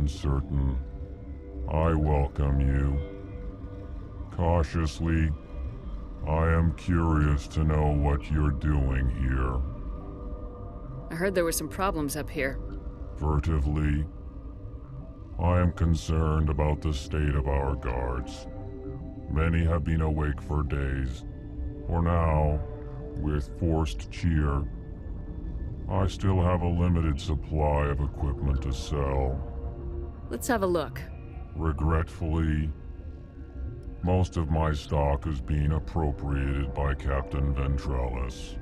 uncertain. I welcome you. Cautiously, I am curious to know what you're doing here. I heard there were some problems up here. Furtively, I am concerned about the state of our guards. Many have been awake for days. For now, with forced cheer, I still have a limited supply of equipment to sell. Let's have a look. Regretfully, most of my stock is being appropriated by Captain Ventrellis.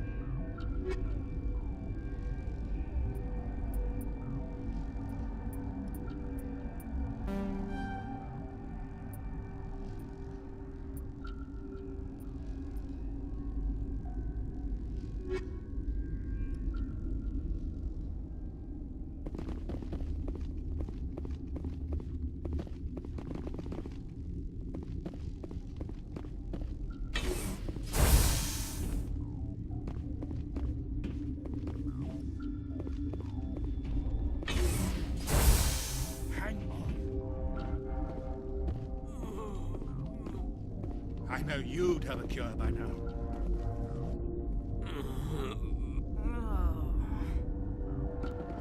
I know you'd have a cure by now.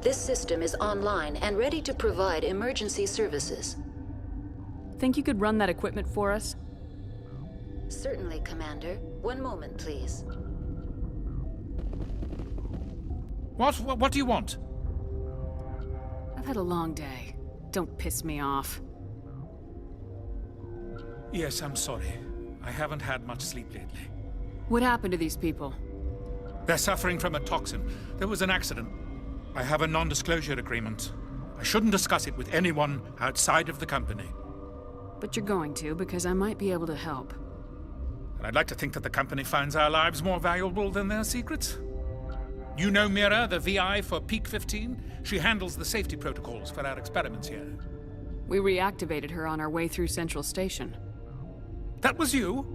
This system is online and ready to provide emergency services. Think you could run that equipment for us? Certainly, Commander. One moment, please. What do you want? I've had a long day. Don't piss me off. Yes, I'm sorry. I haven't had much sleep lately. What happened to these people? They're suffering from a toxin. There was an accident. I have a non-disclosure agreement. I shouldn't discuss it with anyone outside of the company. But you're going to, because I might be able to help. And I'd like to think that the company finds our lives more valuable than their secrets. You know Mira, the VI for Peak 15? She handles the safety protocols for our experiments here. We reactivated her on our way through Central Station. That was you?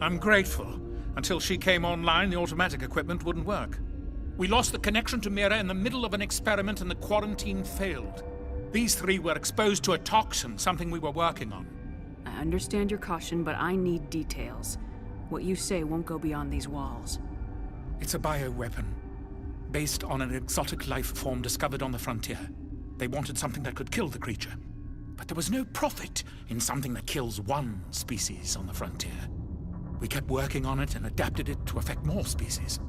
I'm grateful. Until she came online, the automatic equipment wouldn't work. We lost the connection to Mira in the middle of an experiment and the quarantine failed. These three were exposed to a toxin, something we were working on. I understand your caution, but I need details. What you say won't go beyond these walls. It's a bioweapon, based on an exotic life form discovered on the frontier. They wanted something that could kill the creature. But there was no profit in something that kills one species on the frontier. We kept working on it and adapted it to affect more species.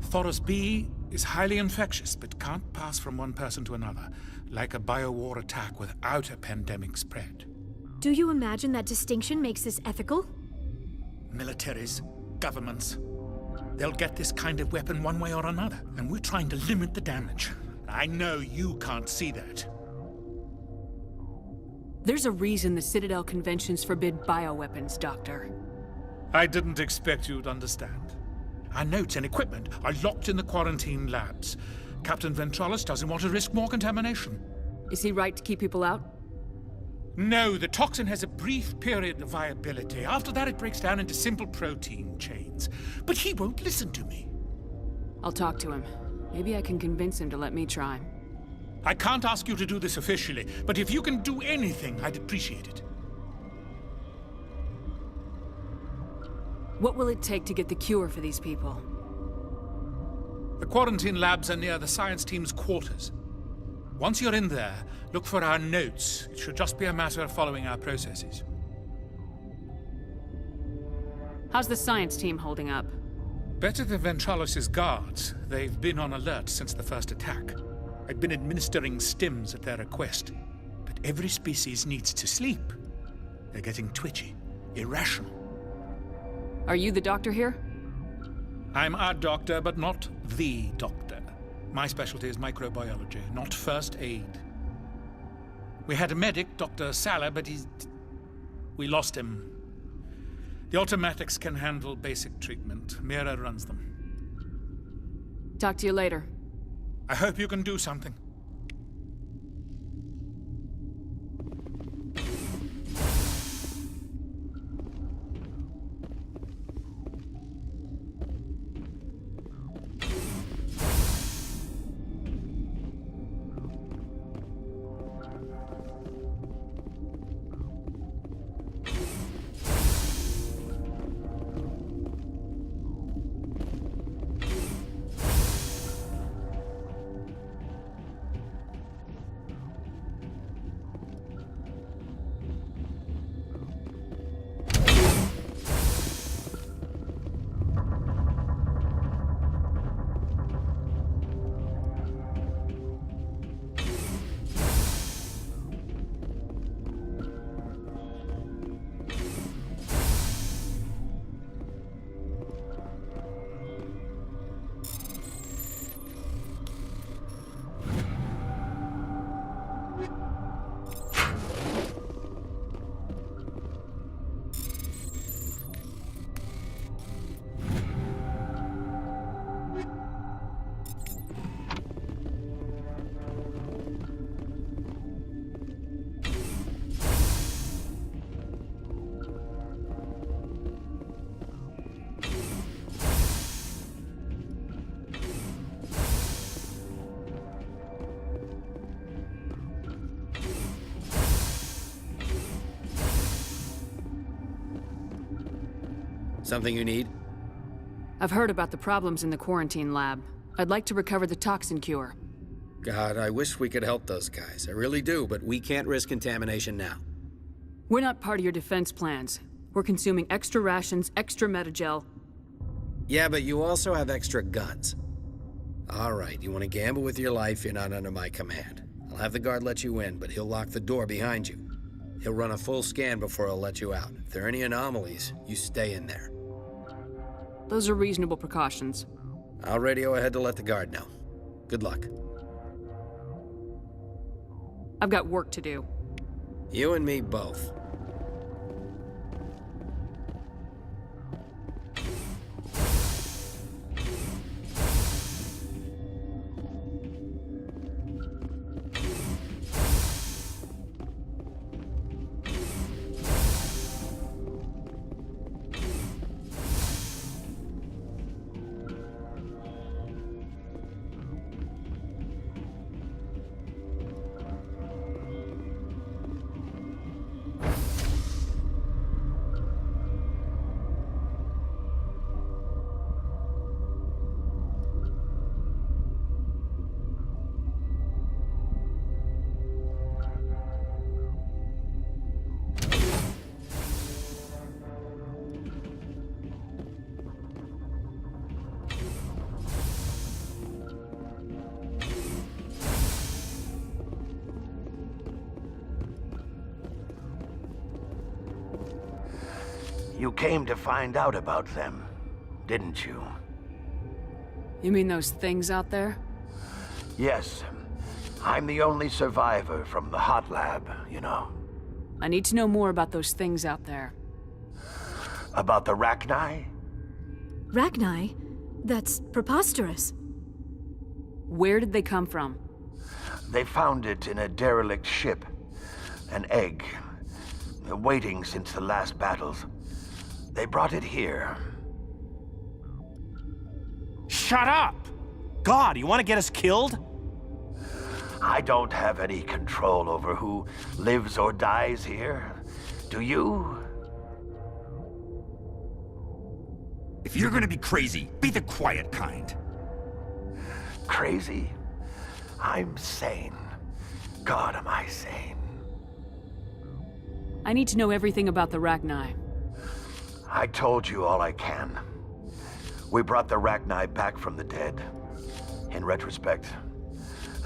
Thoros B is highly infectious, but can't pass from one person to another, like a biowar attack without a pandemic spread. Do you imagine that distinction makes this ethical? Militaries, governments, they'll get this kind of weapon one way or another, and we're trying to limit the damage. I know you can't see that. There's a reason the Citadel conventions forbid bioweapons, Doctor. I didn't expect you'd understand. Our notes and equipment are locked in the quarantine labs. Captain Ventrellis doesn't want to risk more contamination. Is he right to keep people out? No, the toxin has a brief period of viability. After that, it breaks down into simple protein chains. But he won't listen to me. I'll talk to him. Maybe I can convince him to let me try. I can't ask you to do this officially, but if you can do anything, I'd appreciate it. What will it take to get the cure for these people? The quarantine labs are near the science team's quarters. Once you're in there, look for our notes. It should just be a matter of following our processes. How's the science team holding up? Better than Ventrellis' guards. They've been on alert since the first attack. I've been administering stims at their request. But every species needs to sleep. They're getting twitchy, irrational. Are you the doctor here? I'm a doctor, but not the doctor. My specialty is microbiology, not first aid. We had a medic, Dr. Salah, but we lost him. The automatics can handle basic treatment. Mira runs them. Talk to you later. I hope you can do something. Something you need? I've heard about the problems in the quarantine lab. I'd like to recover the toxin cure. God, I wish we could help those guys. I really do, but we can't risk contamination now. We're not part of your defense plans. We're consuming extra rations, extra metagel. Yeah, but you also have extra guns. All right, you want to gamble with your life, you're not under my command. I'll have the guard let you in, but he'll lock the door behind you. He'll run a full scan before he'll let you out. If there are any anomalies, you stay in there. Those are reasonable precautions. I'll radio ahead to let the guard know. Good luck. I've got work to do. You and me both. You came to find out about them, didn't you? You mean those things out there? Yes. I'm the only survivor from the hot lab, you know. I need to know more about those things out there. About the Rachni? Rachni? That's preposterous. Where did they come from? They found it in a derelict ship. An egg. Waiting since the last battles. They brought it here. Shut up! God, you want to get us killed? I don't have any control over who lives or dies here. Do you? If you're gonna be crazy, be the quiet kind. Crazy? I'm sane. God, am I sane. I need to know everything about the Rachni. I told you all I can. We brought the Rachni back from the dead. In retrospect,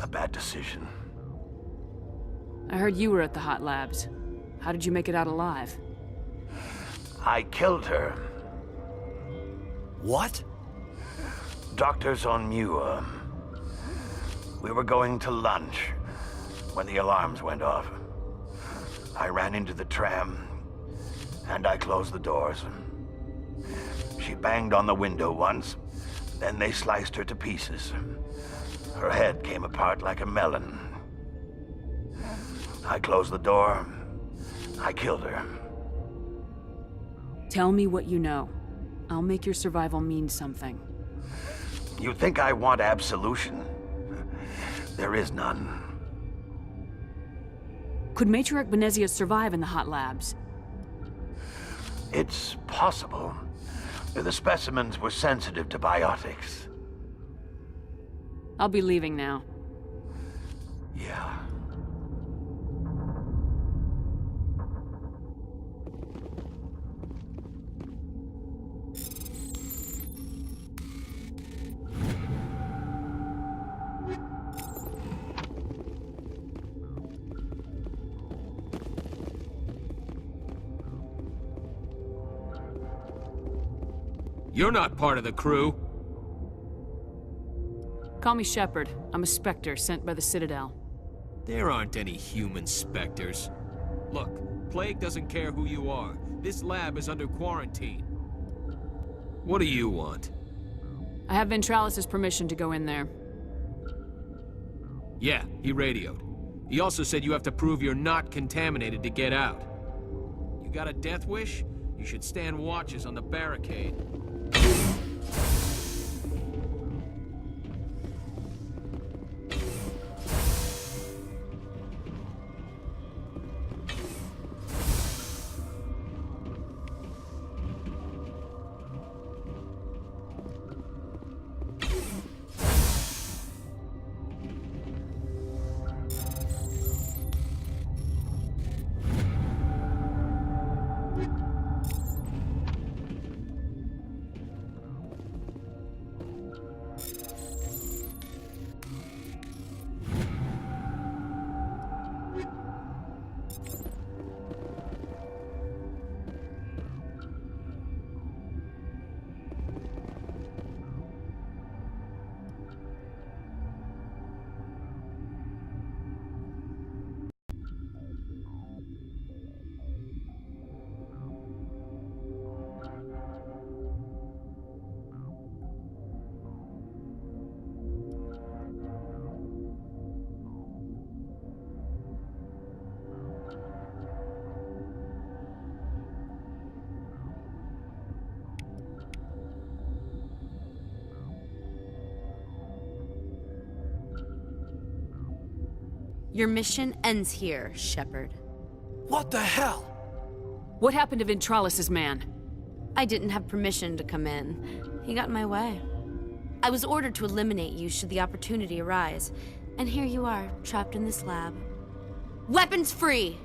a bad decision. I heard you were at the hot labs. How did you make it out alive? I killed her. What? Doctors on Muir. We were going to lunch when the alarms went off. I ran into the tram, and I closed the doors. She banged on the window once, then they sliced her to pieces. Her head came apart like a melon. I closed the door. I killed her. Tell me what you know. I'll make your survival mean something. You think I want absolution? There is none. Could Matriarch Benezia survive in the hot labs? It's possible. The specimens were sensitive to biotics. I'll be leaving now. Yeah. You're not part of the crew. Call me Shepard. I'm a Spectre sent by the Citadel. There aren't any human specters. Look, Plague doesn't care who you are. This lab is under quarantine. What do you want? I have Ventralis's permission to go in there. Yeah, he radioed. He also said you have to prove you're not contaminated to get out. You got a death wish? You should stand watches on the barricade. Your mission ends here, Shepard. What the hell? What happened to Ventralis's man? I didn't have permission to come in. He got in my way. I was ordered to eliminate you should the opportunity arise. And here you are, trapped in this lab. Weapons free!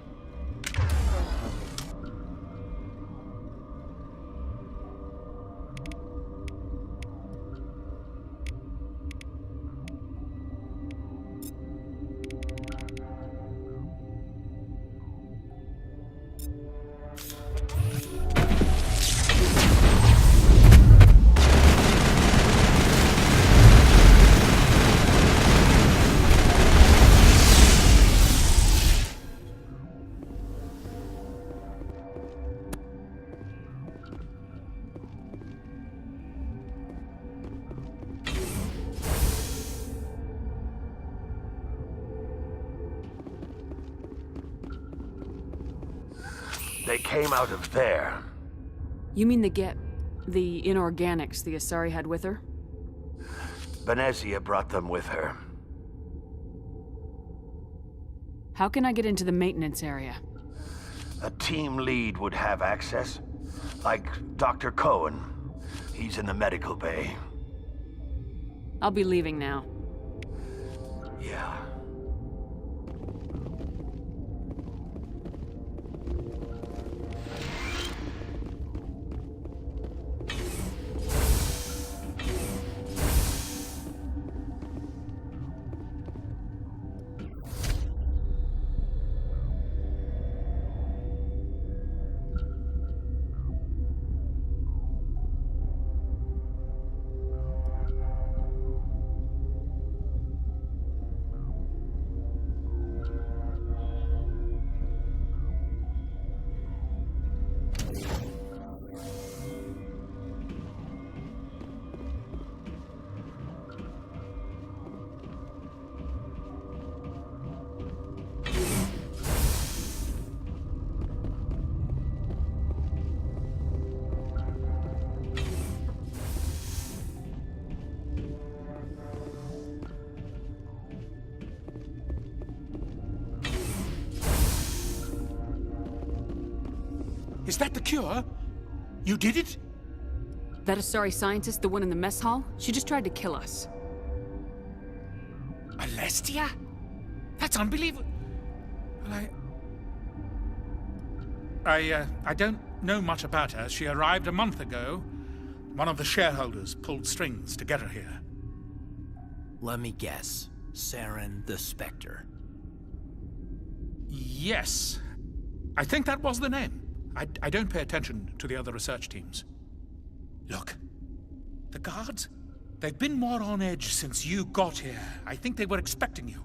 They came out of there. You mean the inorganics the Asari had with her? Benezia brought them with her. How can I get into the maintenance area? A team lead would have access. Like Dr. Cohen. He's in the medical bay. I'll be leaving now. Yeah. Is that the cure? You did it? That Asari scientist, the one in the mess hall? She just tried to kill us. Alestia? That's unbelievable. Well, I don't know much about her. She arrived a month ago. One of the shareholders pulled strings to get her here. Let me guess. Saren the Spectre. Yes. I think that was the name. I don't pay attention to the other research teams. Look, the guards, they've been more on edge since you got here. I think they were expecting you.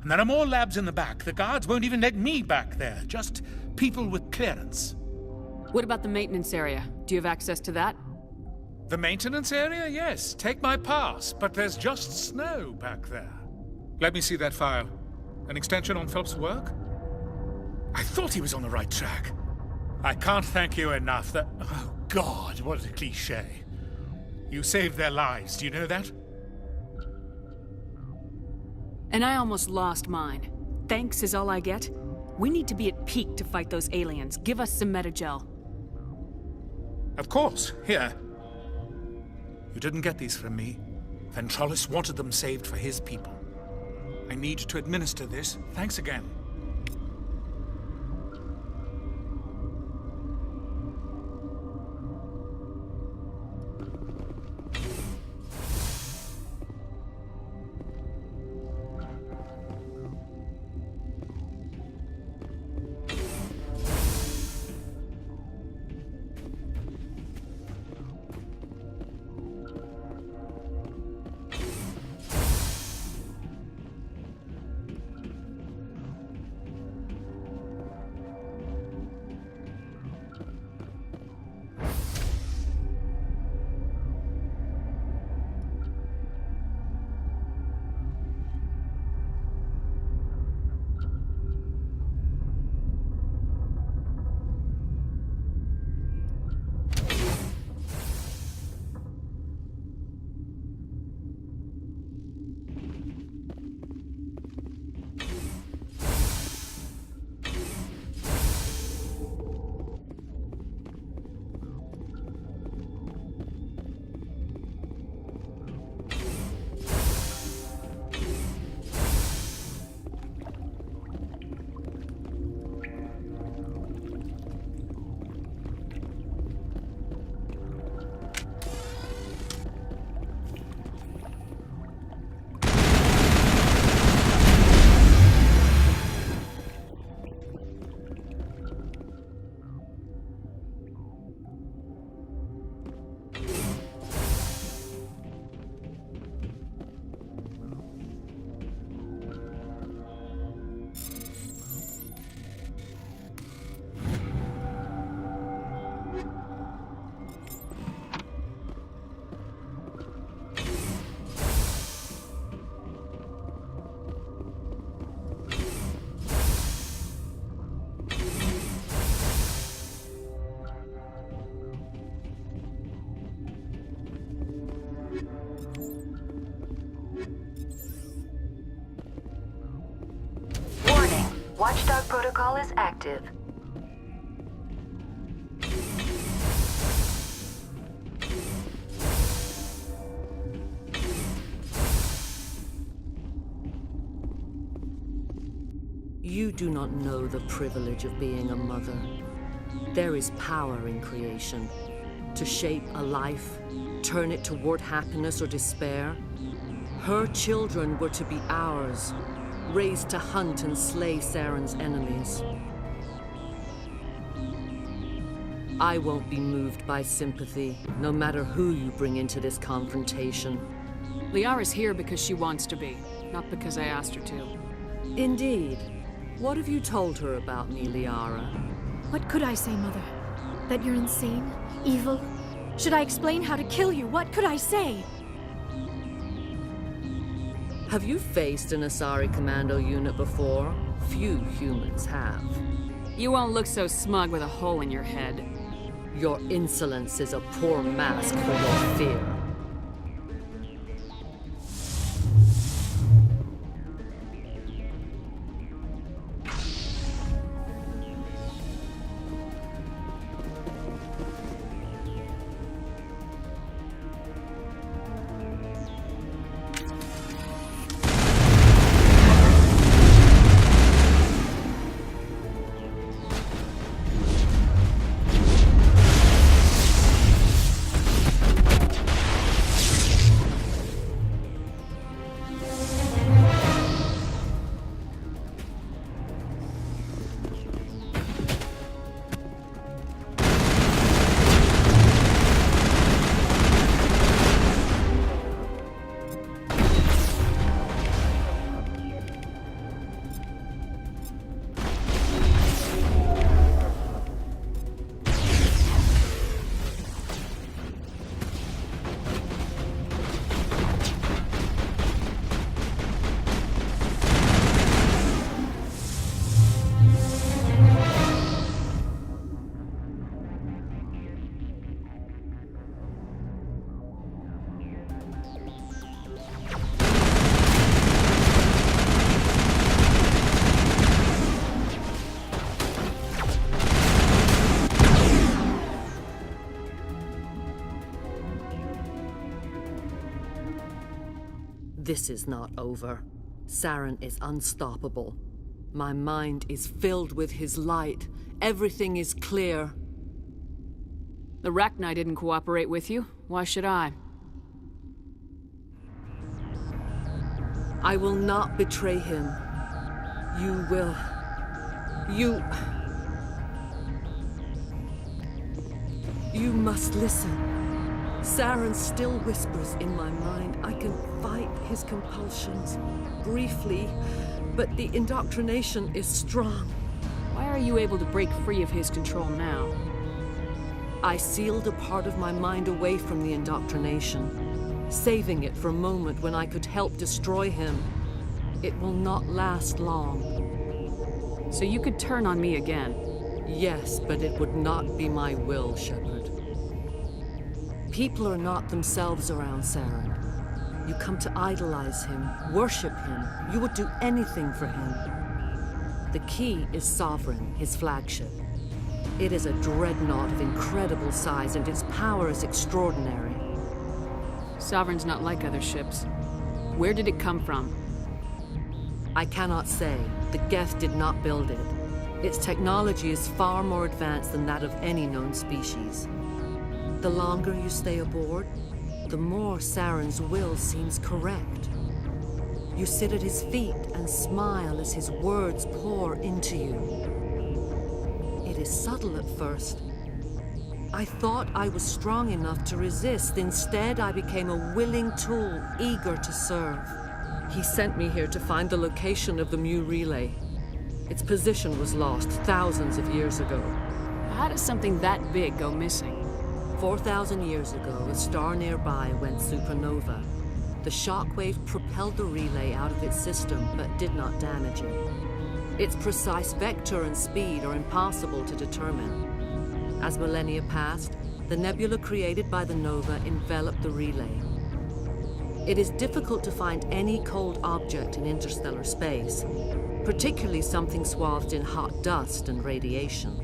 And there are more labs in the back. The guards won't even let me back there, just people with clearance. What about the maintenance area? Do you have access to that? The maintenance area? Yes, take my pass, but there's just snow back there. Let me see that file. An extension on Phelps' work? I thought he was on the right track. I can't thank you enough that... Oh, God, what a cliché. You saved their lives, do you know that? And I almost lost mine. Thanks is all I get? We need to be at peak to fight those aliens. Give us some metagel. Of course, here. You didn't get these from me. Ventralis wanted them saved for his people. I need to administer this. Thanks again. Watchdog protocol is active. You do not know the privilege of being a mother. There is power in creation. To shape a life, turn it toward happiness or despair. Her children were to be ours, raised to hunt and slay Saren's enemies. I won't be moved by sympathy, no matter who you bring into this confrontation. Liara's here because she wants to be, not because I asked her to. Indeed. What have you told her about me, Liara? What could I say, Mother? That you're insane? Evil? Should I explain how to kill you? What could I say? Have you faced an Asari commando unit before? Few humans have. You won't look so smug with a hole in your head. Your insolence is a poor mask for your fear. This is not over. Saren is unstoppable. My mind is filled with his light. Everything is clear. The Rachni didn't cooperate with you. Why should I? I will not betray him. You will. You must listen. Saren still whispers in my mind. I can fight his compulsions, briefly, but the indoctrination is strong. Why are you able to break free of his control now? I sealed a part of my mind away from the indoctrination, saving it for a moment when I could help destroy him. It will not last long. So you could turn on me again? Yes, but it would not be my will, Shepard. People are not themselves around Saren. You come to idolize him, worship him. You would do anything for him. The key is Sovereign, his flagship. It is a dreadnought of incredible size, and its power is extraordinary. Sovereign's not like other ships. Where did it come from? I cannot say. The Geth did not build it. Its technology is far more advanced than that of any known species. The longer you stay aboard, the more Saren's will seems correct. You sit at his feet and smile as his words pour into you. It is subtle at first. I thought I was strong enough to resist. Instead, I became a willing tool, eager to serve. He sent me here to find the location of the Mu relay. Its position was lost thousands of years ago. How does something that big go missing? 4,000 years ago, a star nearby went supernova. The shockwave propelled the relay out of its system, but did not damage it. Its precise vector and speed are impossible to determine. As millennia passed, the nebula created by the nova enveloped the relay. It is difficult to find any cold object in interstellar space. particularly something swathed in hot dust and radiation.